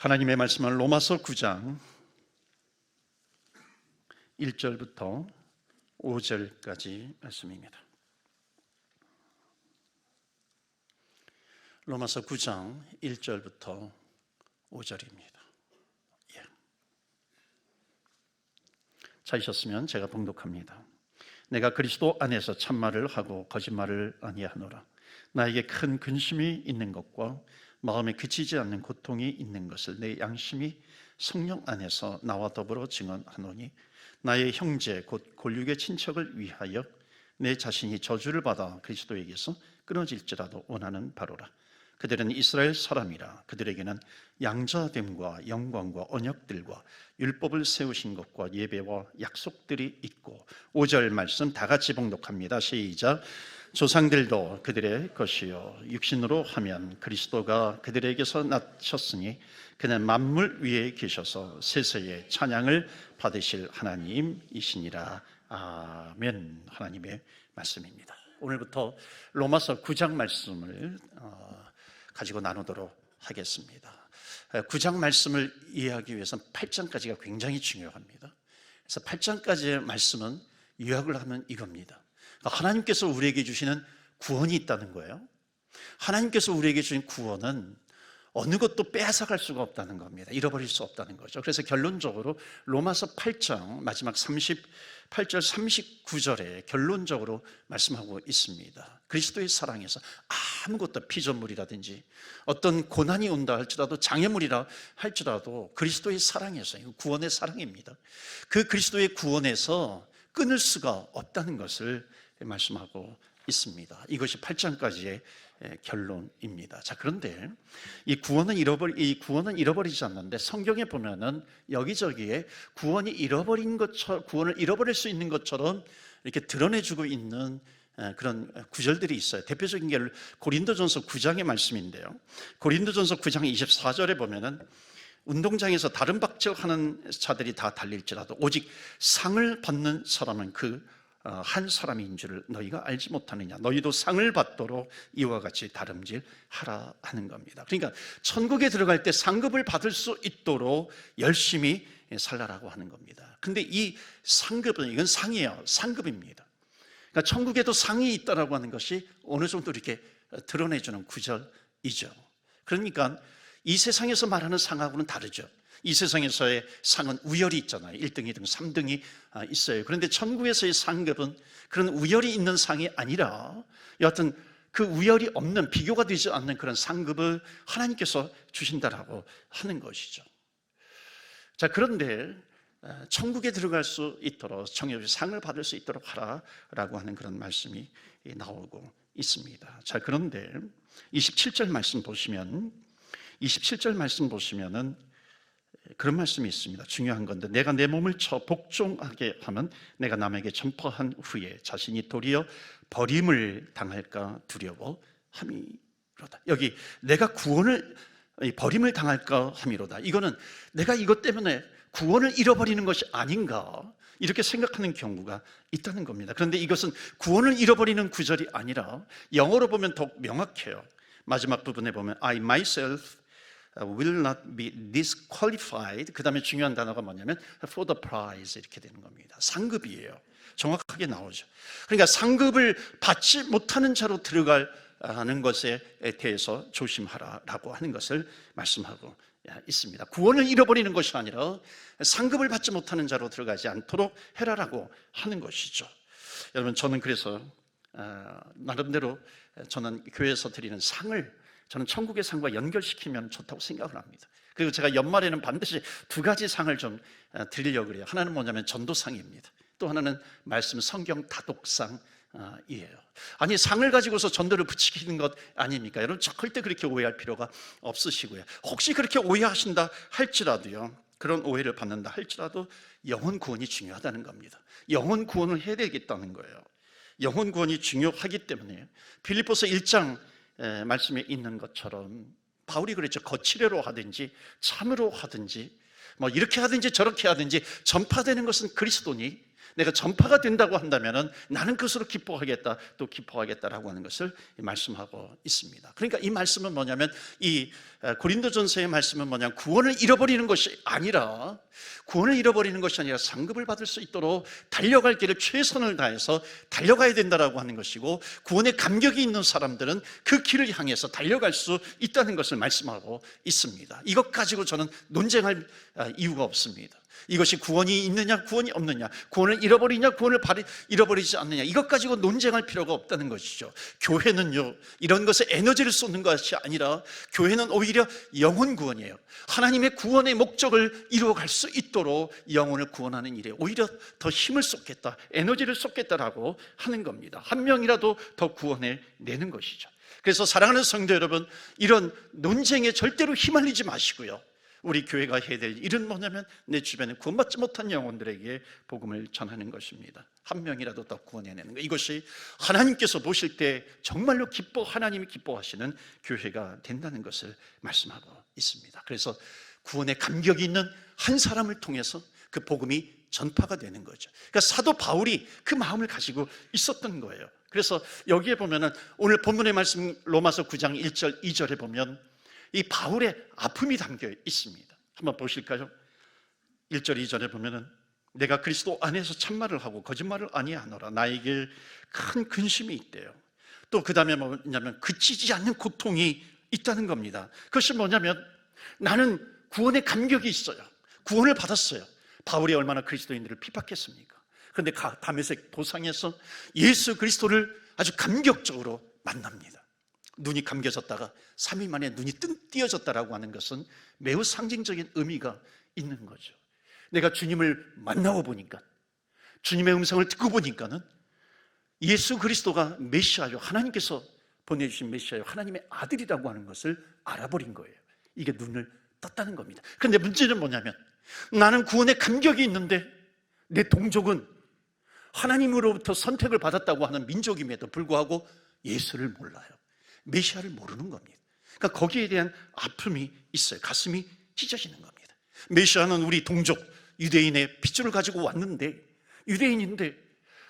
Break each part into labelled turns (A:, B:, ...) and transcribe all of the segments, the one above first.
A: 하나님의 말씀은 로마서 9장 1절부터 5절까지 말씀입니다. 로마서 9장 1절부터 5절입니다. 찾으셨으면 제가 봉독합니다. 내가 그리스도 안에서 참말을 하고 거짓말을 아니하노라. 나에게 큰 근심이 있는 것과 마음에 그치지 않는 고통이 있는 것을 내 양심이 성령 안에서 나와 더불어 증언하노니, 나의 형제 곧 골육의 친척을 위하여 내 자신이 저주를 받아 그리스도에게서 끊어질지라도 원하는 바로라. 그들은 이스라엘 사람이라. 그들에게는 양자됨과 영광과 언약들과 율법을 세우신 것과 예배와 약속들이 있고. 5절 말씀 다 같이 봉독합니다. 시작. 조상들도 그들의 것이요 육신으로 하면 그리스도가 그들에게서 나셨으니 그는 만물 위에 계셔서 세세의 찬양을 받으실 하나님이시니라. 아멘. 하나님의 말씀입니다. 오늘부터 로마서 9장 말씀을 가지고 나누도록 하겠습니다. 9장 말씀을 이해하기 위해서는 8장까지가 굉장히 중요합니다. 그래서 8장까지의 말씀은 요약을 하면 이겁니다. 하나님께서 우리에게 주시는 구원이 있다는 거예요. 하나님께서 우리에게 주신 구원은 어느 것도 빼앗아갈 수가 없다는 겁니다. 잃어버릴 수 없다는 거죠. 그래서 결론적으로 로마서 8장 마지막 38절 39절에 결론적으로 말씀하고 있습니다. 그리스도의 사랑에서 아무것도 피조물이라든지 어떤 고난이 온다 할지라도 장애물이라 할지라도 그리스도의 사랑에서, 이거 구원의 사랑입니다. 그 그리스도의 구원에서 끊을 수가 없다는 것을 말씀하고 있습니다. 이것이 8장까지의 결론입니다. 자, 그런데 이 구원은 잃어버리지 않는데, 성경에 보면은 여기저기에 구원을 잃어버릴 수 있는 것처럼 이렇게 드러내주고 있는 그런 구절들이 있어요. 대표적인 게 고린도전서 9장의 말씀인데요. 고린도전서 9장 24절에 보면은 운동장에서 다른 박질하는 자들이 다 달릴지라도 오직 상을 받는 사람은 그 한 사람인 줄을 너희가 알지 못하느냐. 너희도 상을 받도록 이와 같이 다름질하라 하는 겁니다. 그러니까 천국에 들어갈 때 상급을 받을 수 있도록 열심히 살라라고 하는 겁니다. 근데 이 상급은, 이건 상이에요. 상급입니다. 그러니까 천국에도 상이 있다라고 하는 것이 어느 정도 이렇게 드러내주는 구절이죠. 그러니까 이 세상에서 말하는 상하고는 다르죠. 이 세상에서의 상은 우열이 있잖아요. 1등, 2등, 3등이 있어요. 그런데 천국에서의 상급은 그런 우열이 있는 상이 아니라 여하튼 그 우열이 없는, 비교가 되지 않는 그런 상급을 하나님께서 주신다라고 하는 것이죠. 자, 그런데 천국에 들어갈 수 있도록, 정욕의 상을 받을 수 있도록 하라라고 하는 그런 말씀이 나오고 있습니다. 자, 그런데 27절 말씀 보시면은 그런 말씀이 있습니다. 중요한 건데, 내가 내 몸을 쳐 복종하게 하면 내가 남에게 전파한 후에 자신이 도리어 버림을 당할까 두려워함이로다. 여기 내가 버림을 당할까 함이로다. 이거는 내가 이것 때문에 구원을 잃어버리는 것이 아닌가, 이렇게 생각하는 경우가 있다는 겁니다. 그런데 이것은 구원을 잃어버리는 구절이 아니라 영어로 보면 더욱 명확해요. 마지막 부분에 보면 I myself will not be disqualified. 그 다음에 중요한 단어가 뭐냐면 for the prize, 이렇게 되는 겁니다. 상급이에요. 정확하게 나오죠. 그러니까 상급을 받지 못하는 자로 들어가는 것에 대해서 조심하라라고 하는 것을 말씀하고 있습니다. 구원을 잃어버리는 것이 아니라 상급을 받지 못하는 자로 들어가지 않도록 해라라고 하는 것이죠. 여러분, 저는 그래서 나름대로 저는 교회에서 드리는 상을 저는 천국의 상과 연결시키면 좋다고 생각을 합니다. 그리고 제가 연말에는 반드시 2가지 상을 좀 드리려고 그래요. 하나는 뭐냐면 전도상입니다. 또 하나는 말씀 성경 다독상이에요. 아니, 상을 가지고서 전도를 부추기는 것 아닙니까? 여러분, 절대 그렇게 오해할 필요가 없으시고요. 혹시 그렇게 오해하신다 할지라도요, 그런 오해를 받는다 할지라도 영혼 구원이 중요하다는 겁니다. 영혼 구원을 해야 되겠다는 거예요. 영혼 구원이 중요하기 때문에 빌립보서 1장 말씀에 있는 것처럼 바울이 그랬죠. 거칠애로 하든지 참으로 하든지 뭐 이렇게 하든지 저렇게 하든지 전파되는 것은 그리스도니 내가 전파가 된다고 한다면 나는 그것으로 기뻐하겠다, 또 기뻐하겠다라고 하는 것을 말씀하고 있습니다. 그러니까 이 말씀은 뭐냐면, 이 고린도전서의 말씀은 뭐냐면, 구원을 잃어버리는 것이 아니라 상급을 받을 수 있도록 달려갈 길을 최선을 다해서 달려가야 된다라고 하는 것이고, 구원의 감격이 있는 사람들은 그 길을 향해서 달려갈 수 있다는 것을 말씀하고 있습니다. 이것 가지고 저는 논쟁할 이유가 없습니다. 이것이 구원이 있느냐 구원이 없느냐, 구원을 잃어버리냐 구원을 잃어버리지 않느냐, 이것 가지고 논쟁할 필요가 없다는 것이죠. 교회는요, 이런 것에 에너지를 쏟는 것이 아니라 교회는 오히려 영혼 구원이에요. 하나님의 구원의 목적을 이루어갈 수 있도록 영혼을 구원하는 일에 오히려 더 힘을 쏟겠다, 에너지를 쏟겠다라고 하는 겁니다. 한 명이라도 더 구원해 내는 것이죠. 그래서 사랑하는 성도 여러분, 이런 논쟁에 절대로 휘말리지 마시고요, 우리 교회가 해야 될 일은 뭐냐면, 내 주변에 구원받지 못한 영혼들에게 복음을 전하는 것입니다. 한 명이라도 더 구원해내는 것, 이것이 하나님께서 보실 때 정말로 하나님이 기뻐하시는 교회가 된다는 것을 말씀하고 있습니다. 그래서 구원의 감격이 있는 한 사람을 통해서 그 복음이 전파가 되는 거죠. 그러니까 사도 바울이 그 마음을 가지고 있었던 거예요. 그래서 여기에 보면은, 오늘 본문의 말씀 로마서 9장 1절 2절에 보면 이 바울의 아픔이 담겨 있습니다. 한번 보실까요? 1절 2절에 보면은, 내가 그리스도 안에서 참말을 하고 거짓말을 아니하노라. 나에게 큰 근심이 있대요. 또 그 다음에 뭐냐면, 그치지 않는 고통이 있다는 겁니다. 그것이 뭐냐면, 나는 구원의 감격이 있어요. 구원을 받았어요. 바울이 얼마나 그리스도인들을 핍박했습니까? 그런데 다메섹 도상에서 예수 그리스도를 아주 감격적으로 만납니다. 눈이 감겨졌다가 3일 만에 눈이 뜬 띄어졌다라고 하는 것은 매우 상징적인 의미가 있는 거죠. 내가 주님을 만나고 보니까, 주님의 음성을 듣고 보니까는 예수 그리스도가 메시아요, 하나님께서 보내주신 메시아요, 하나님의 아들이라고 하는 것을 알아버린 거예요. 이게 눈을 떴다는 겁니다. 그런데 문제는 뭐냐면, 나는 구원의 감격이 있는데 내 동족은 하나님으로부터 선택을 받았다고 하는 민족임에도 불구하고 예수를 몰라요. 메시아를 모르는 겁니다. 그러니까 거기에 대한 아픔이 있어요. 가슴이 찢어지는 겁니다. 메시아는 우리 동족 유대인의 핏줄을 가지고 왔는데, 유대인인데,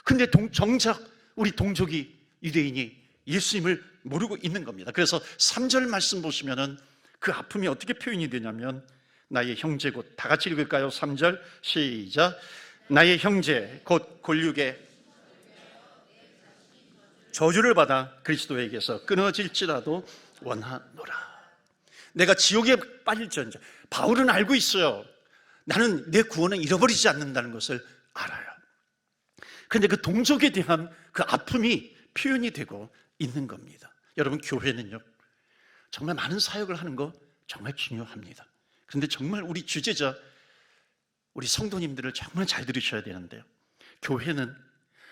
A: 근데 정작 우리 동족이, 유대인이 예수님을 모르고 있는 겁니다. 그래서 3절 말씀 보시면은 그 아픔이 어떻게 표현이 되냐면, 나의 형제 곧, 다 같이 읽을까요? 3절 시작. 나의 형제 곧 골육의 저주를 받아 그리스도에게서 끊어질지라도 원하노라. 내가 지옥에 빠질지언정. 바울은 알고 있어요. 나는 내 구원을 잃어버리지 않는다는 것을 알아요. 그런데 그 동족에 대한 그 아픔이 표현이 되고 있는 겁니다. 여러분, 교회는요, 정말 많은 사역을 하는 거 정말 중요합니다. 그런데 정말 우리 주제자, 우리 성도님들을 정말 잘 들으셔야 되는데요, 교회는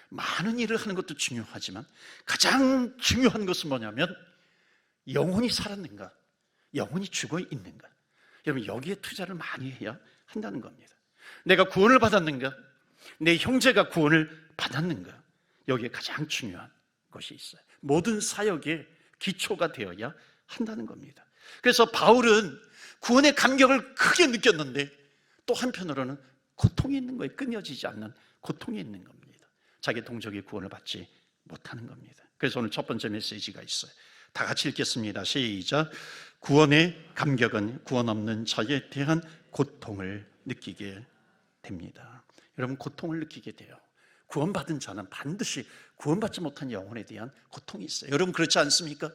A: 많은 일을 하는 것도 중요하지만 가장 중요한 것은 뭐냐면, 영혼이 살았는가, 영혼이 죽어 있는가. 여러분, 여기에 투자를 많이 해야 한다는 겁니다. 내가 구원을 받았는가, 내 형제가 구원을 받았는가, 여기에 가장 중요한 것이 있어요. 모든 사역의 기초가 되어야 한다는 겁니다. 그래서 바울은 구원의 감격을 크게 느꼈는데, 또 한편으로는 고통이 있는 거예요. 끊어지지 않는 고통이 있는 겁니다. 자기 동족이 구원을 받지 못하는 겁니다. 그래서 오늘 첫 번째 메시지가 있어요. 다 같이 읽겠습니다. 시작. 구원의 감격은 구원 없는 자에 대한 고통을 느끼게 됩니다. 여러분, 고통을 느끼게 돼요. 구원받은 자는 반드시 구원받지 못한 영혼에 대한 고통이 있어요. 여러분, 그렇지 않습니까?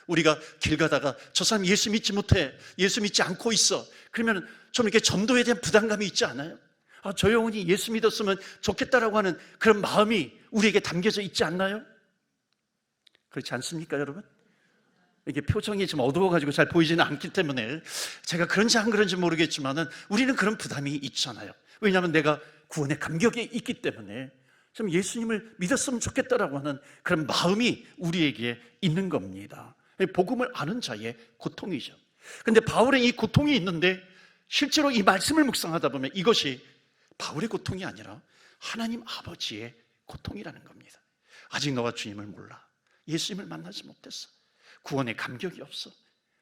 A: 우리가 길 가다가 저 사람 예수 믿지 못해, 예수 믿지 않고 있어, 그러면 좀 이렇게 전도에 대한 부담감이 있지 않아요? 저 영혼이 예수 믿었으면 좋겠다라고 하는 그런 마음이 우리에게 담겨져 있지 않나요? 그렇지 않습니까, 여러분? 이게 표정이 좀 어두워가지고 잘 보이지는 않기 때문에 제가 그런지 안 그런지 모르겠지만은 우리는 그런 부담이 있잖아요. 왜냐하면 내가 구원의 감격이 있기 때문에 좀 예수님을 믿었으면 좋겠다라고 하는 그런 마음이 우리에게 있는 겁니다. 복음을 아는 자의 고통이죠. 그런데 바울의 이 고통이 있는데, 실제로 이 말씀을 묵상하다 보면 이것이 바울의 고통이 아니라 하나님 아버지의 고통이라는 겁니다. 아직 너가 주님을 몰라, 예수님을 만나지 못했어, 구원의 감격이 없어,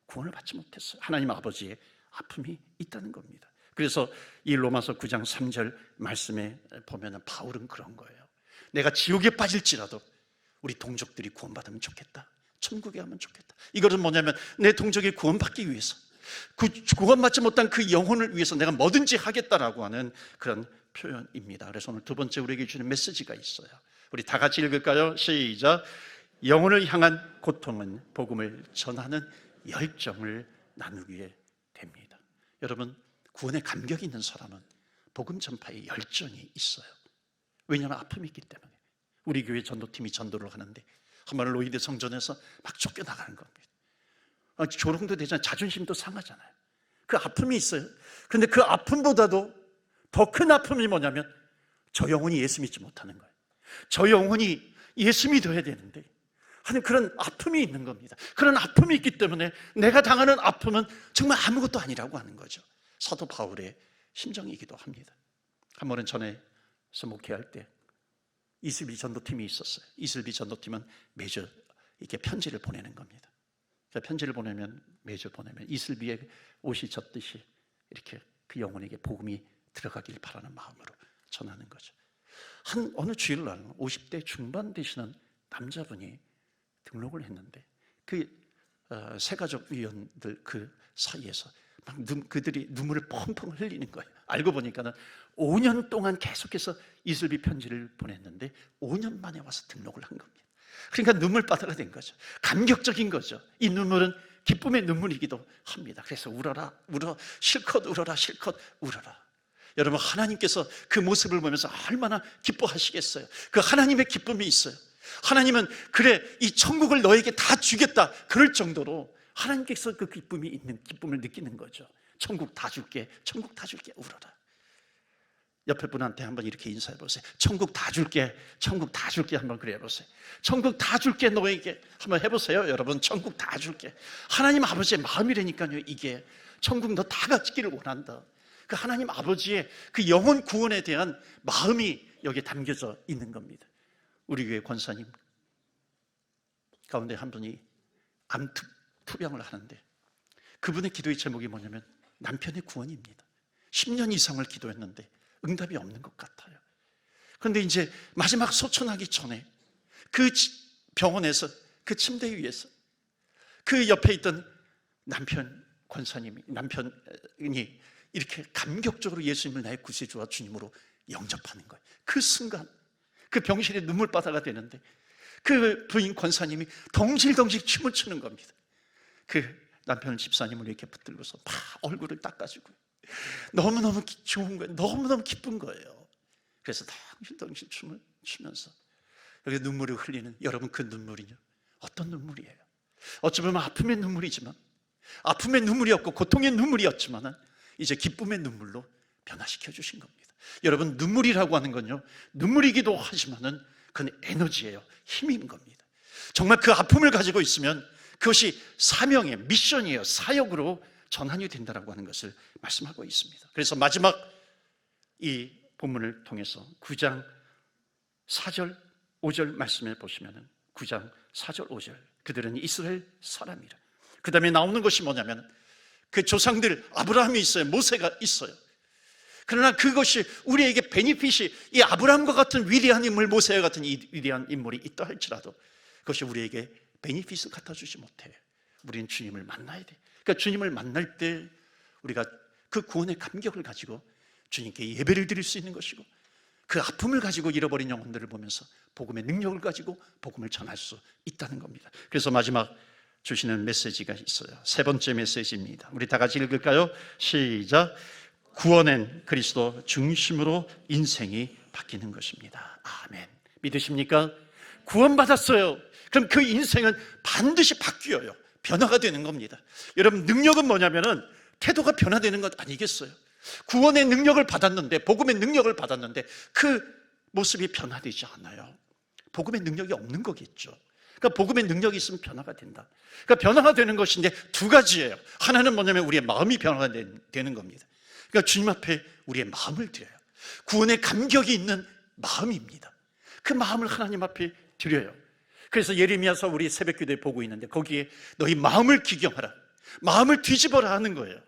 A: 구원을 받지 못했어. 하나님 아버지의 아픔이 있다는 겁니다. 그래서 이 로마서 9장 3절 말씀에 보면 바울은 그런 거예요. 내가 지옥에 빠질지라도 우리 동족들이 구원받으면 좋겠다, 천국에 가면 좋겠다. 이것은 뭐냐면 내 동족이 구원받기 위해서, 구원받지 못한 그 영혼을 위해서 내가 뭐든지 하겠다라고 하는 그런 표현입니다. 그래서 오늘 두 번째 우리에게 주는 메시지가 있어요. 우리 다 같이 읽을까요? 시작. 영혼을 향한 고통은 복음을 전하는 열정을 나누기에 됩니다. 여러분, 구원에 감격이 있는 사람은 복음 전파에 열정이 있어요. 왜냐하면 아픔이 있기 때문에. 우리 교회 전도팀이 전도를 하는데 한번 로이드 성전에서 막 쫓겨나가는 겁니다. 조롱도 되잖아요. 자존심도 상하잖아요. 그 아픔이 있어요. 그런데 그 아픔보다도 더 큰 아픔이 뭐냐면 저 영혼이 예수 믿지 못하는 거예요. 저 영혼이 예수 믿어야 되는데 하는 그런 아픔이 있는 겁니다. 그런 아픔이 있기 때문에 내가 당하는 아픔은 정말 아무것도 아니라고 하는 거죠. 사도 바울의 심정이기도 합니다. 한 번은 전에서 목회할 때 이슬비 전도팀이 있었어요. 이슬비 전도팀은 매주 이렇게 편지를 보내는 겁니다. 편지를 보내면, 매주 보내면 이슬비의 옷이 젖듯이 이렇게 그 영혼에게 복음이 들어가길 바라는 마음으로 전하는 거죠. 어느 주일날 50대 중반 되시는 남자분이 등록을 했는데 그 새가족 위원들 그 사이에서 막 그들이 눈물을 펑펑 흘리는 거예요. 알고 보니까는 5년 동안 계속해서 이슬비 편지를 보냈는데 5년 만에 와서 등록을 한 겁니다. 그러니까 눈물바다가 된 거죠. 감격적인 거죠. 이 눈물은 기쁨의 눈물이기도 합니다. 그래서 울어라, 울어, 실컷 울어라, 실컷 울어라. 여러분, 하나님께서 그 모습을 보면서 얼마나 기뻐하시겠어요. 그 하나님의 기쁨이 있어요. 하나님은 그래, 이 천국을 너에게 다 주겠다 그럴 정도로 하나님께서 그 기쁨이 있는, 기쁨을 느끼는 거죠. 천국 다 줄게, 천국 다 줄게, 울어라. 옆에 분한테 한번 이렇게 인사해 보세요. 천국 다 줄게, 천국 다 줄게. 한번 그래 보세요. 천국 다 줄게, 너에게. 한번 해보세요. 여러분, 천국 다 줄게. 하나님 아버지의 마음이라니까요. 이게 천국 너 다 갖기를 원한다. 그 하나님 아버지의 그 영혼 구원에 대한 마음이 여기에 담겨져 있는 겁니다. 우리 교회 권사님 가운데 한 분이 암 투병을 하는데 그분의 기도의 제목이 뭐냐면 남편의 구원입니다. 10년 이상을 기도했는데 응답이 없는 것 같아요. 그런데 이제 마지막 소천하기 전에 그 병원에서, 그 침대 위에서 그 옆에 있던 남편이 이렇게 감격적으로 예수님을 나의 구세주와 주님으로 영접하는 거예요. 그 순간 그 병실에 눈물바다가 되는데 그 부인 권사님이 덩실덩실 춤을 추는 겁니다. 그 남편 집사님을 이렇게 붙들고서 막 얼굴을 닦아주고 너무너무 좋은 거예요. 너무너무 기쁜 거예요. 그래서 덩실덩실 춤을 추면서 여기 눈물을 흘리는, 여러분, 그 눈물이요, 어떤 눈물이에요? 어쩌면 아픔의 눈물이지만, 아픔의 눈물이었고 고통의 눈물이었지만 이제 기쁨의 눈물로 변화시켜 주신 겁니다. 여러분, 눈물이라고 하는 건요, 눈물이기도 하지만은 그건 에너지예요. 힘인 겁니다. 정말 그 아픔을 가지고 있으면 그것이 사명의 미션이에요. 사역으로 전환이 된다라고 하는 것을 말씀하고 있습니다. 그래서 마지막 이 본문을 통해서 9장 4절 5절 말씀을 보시면은 9장 4절 5절 그들은 이스라엘 사람이라. 그 다음에 나오는 것이 뭐냐면 그 조상들 아브라함이 있어요. 모세가 있어요. 그러나 그것이 우리에게 베니핏이, 이 아브라함과 같은 위대한 인물, 모세와 같은 이 위대한 인물이 있다 할지라도 그것이 우리에게 베니핏을 갖다 주지 못해요. 우리는 주님을 만나야 돼. 그러니까 주님을 만날 때 우리가 그 구원의 감격을 가지고 주님께 예배를 드릴 수 있는 것이고, 그 아픔을 가지고 잃어버린 영혼들을 보면서 복음의 능력을 가지고 복음을 전할 수 있다는 겁니다. 그래서 마지막 주시는 메시지가 있어요. 세 번째 메시지입니다. 우리 다 같이 읽을까요? 시작. 구원은 그리스도 중심으로 인생이 바뀌는 것입니다. 아멘. 믿으십니까? 구원받았어요. 그럼 그 인생은 반드시 바뀌어요. 변화가 되는 겁니다. 여러분, 능력은 뭐냐면은 태도가 변화되는 것 아니겠어요? 구원의 능력을 받았는데, 복음의 능력을 받았는데 그 모습이 변화되지 않아요. 복음의 능력이 없는 거겠죠. 그러니까 복음의 능력이 있으면 변화가 된다. 그러니까 변화가 되는 것인데 두 가지예요. 하나는 뭐냐면 우리의 마음이 변화가 되는 겁니다. 그러니까 주님 앞에 우리의 마음을 드려요. 구원의 감격이 있는 마음입니다. 그 마음을 하나님 앞에 드려요. 그래서 예레미야서 우리 새벽기도에 보고 있는데 거기에 너희 마음을 기경하라, 마음을 뒤집어라 하는 거예요.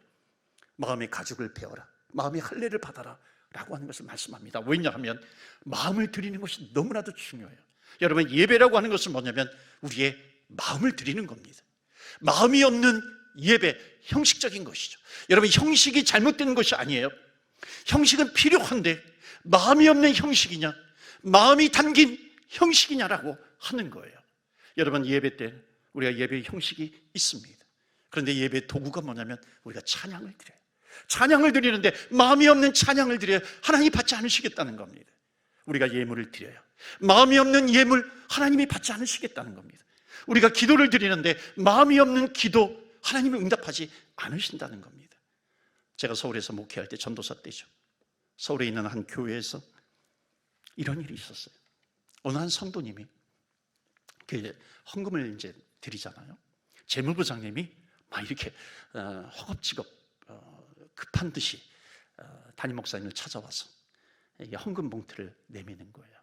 A: 마음의 가죽을 베어라, 마음의 할례를 받아라 라고 하는 것을 말씀합니다. 왜냐하면 마음을 드리는 것이 너무나도 중요해요. 여러분, 예배라고 하는 것은 뭐냐면 우리의 마음을 드리는 겁니다. 마음이 없는 예배, 형식적인 것이죠. 여러분, 형식이 잘못된 것이 아니에요. 형식은 필요한데 마음이 없는 형식이냐, 마음이 담긴 형식이냐라고 하는 거예요. 여러분, 예배 때 우리가 예배의 형식이 있습니다. 그런데 예배 도구가 뭐냐면 우리가 찬양을 드려요. 찬양을 드리는데 마음이 없는 찬양을 드려야 하나님이 받지 않으시겠다는 겁니다. 우리가 예물을 드려요. 마음이 없는 예물 하나님이 받지 않으시겠다는 겁니다. 우리가 기도를 드리는데 마음이 없는 기도 하나님이 응답하지 않으신다는 겁니다. 제가 서울에서 목회할 때, 전도사 때죠, 서울에 있는 한 교회에서 이런 일이 있었어요. 어느 한 성도님이 그 헌금을 이제 드리잖아요. 재무부장님이 막 이렇게 허겁지겁 급한 듯이 담임 목사님을 찾아와서 이게 헌금 봉투를 내미는 거예요.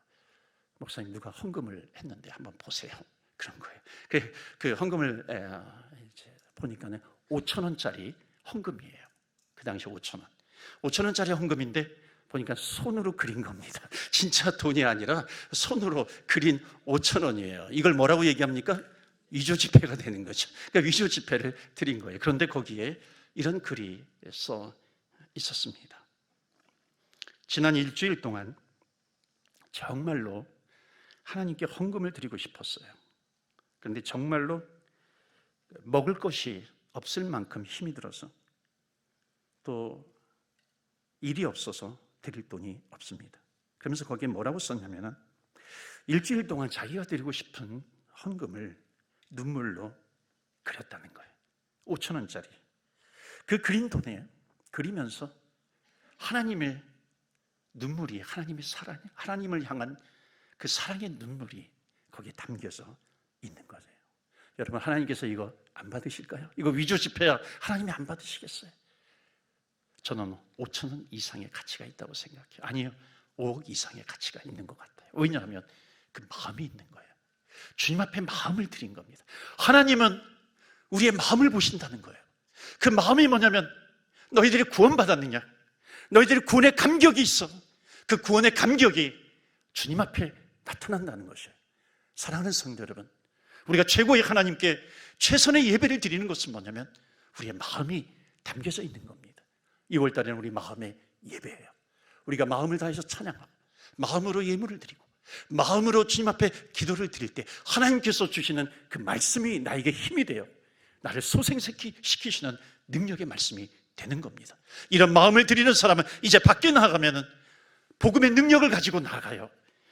A: 목사님, 누가 헌금을 했는데 한번 보세요. 그런 거예요. 그 헌금을 이제 보니까는 5,000원짜리 헌금이에요. 그 당시 5,000원. 5,000원짜리 헌금인데 보니까 손으로 그린 겁니다. 진짜 돈이 아니라 손으로 그린 5,000원이에요. 이걸 뭐라고 얘기합니까? 위조지폐가 되는 거죠. 그러니까 위조지폐를 드린 거예요. 그런데 거기에 이런 글이 써 있었습니다. 지난 일주일 동안 정말로 하나님께 헌금을 드리고 싶었어요. 그런데 정말로 먹을 것이 없을 만큼 힘이 들어서, 또 일이 없어서 드릴 돈이 없습니다. 그러면서 거기에 뭐라고 썼냐면 일주일 동안 자기가 드리고 싶은 헌금을 눈물로 그렸다는 거예요. 5,000원짜리 그 그린 돈에 그리면서 하나님의 눈물이, 하나님의 사랑, 하나님을 향한 그 사랑의 눈물이 거기에 담겨져 있는 거예요. 여러분, 하나님께서 이거 안 받으실까요? 이거 위조 지폐야. 하나님이 안 받으시겠어요? 저는 5,000원 이상의 가치가 있다고 생각해요. 아니요, 5억 이상의 가치가 있는 것 같아요. 왜냐하면 그 마음이 있는 거예요. 주님 앞에 마음을 드린 겁니다. 하나님은 우리의 마음을 보신다는 거예요. 그 마음이 뭐냐면, 너희들이 구원받았느냐? 너희들이 구원의 감격이 있어. 그 구원의 감격이 주님 앞에 나타난다는 것이에요. 사랑하는 성도 여러분, 우리가 최고의 하나님께 최선의 예배를 드리는 것은 뭐냐면 우리의 마음이 담겨져 있는 겁니다. 2월 달에는 우리 마음의 예배예요. 우리가 마음을 다해서 찬양하고 마음으로 예물을 드리고 마음으로 주님 앞에 기도를 드릴 때 하나님께서 주시는 그 말씀이 나에게 힘이 되어 나를 소생시키시는 능력의 말씀이 되는 겁니다. 이런 마음을 드리는 사람은 이제 밖에 나가면은 복음의 능력을 가지고 나가요.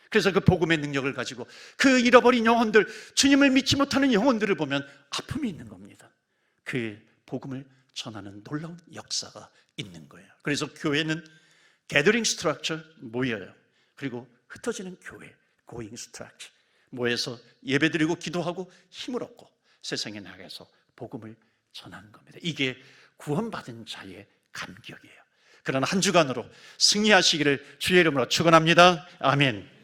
A: 그래서 그 복음의 능력을 가지고 그 잃어버린 영혼들, 주님을 믿지 못하는 영혼들을 보면 아픔이 있는 겁니다. 그 복음을 전하는 놀라운 역사가 있는 거예요. 그래서 교회는 gathering structure, 모여요. 그리고 흩어지는 교회, going structure, 모여서 예배드리고 기도하고 힘을 얻고 세상에 나가서 복음을 전하는 겁니다. 이게 구원받은 자의 감격이에요. 그러나 한 주간으로 승리하시기를 주의 이름으로 축원합니다. 아멘.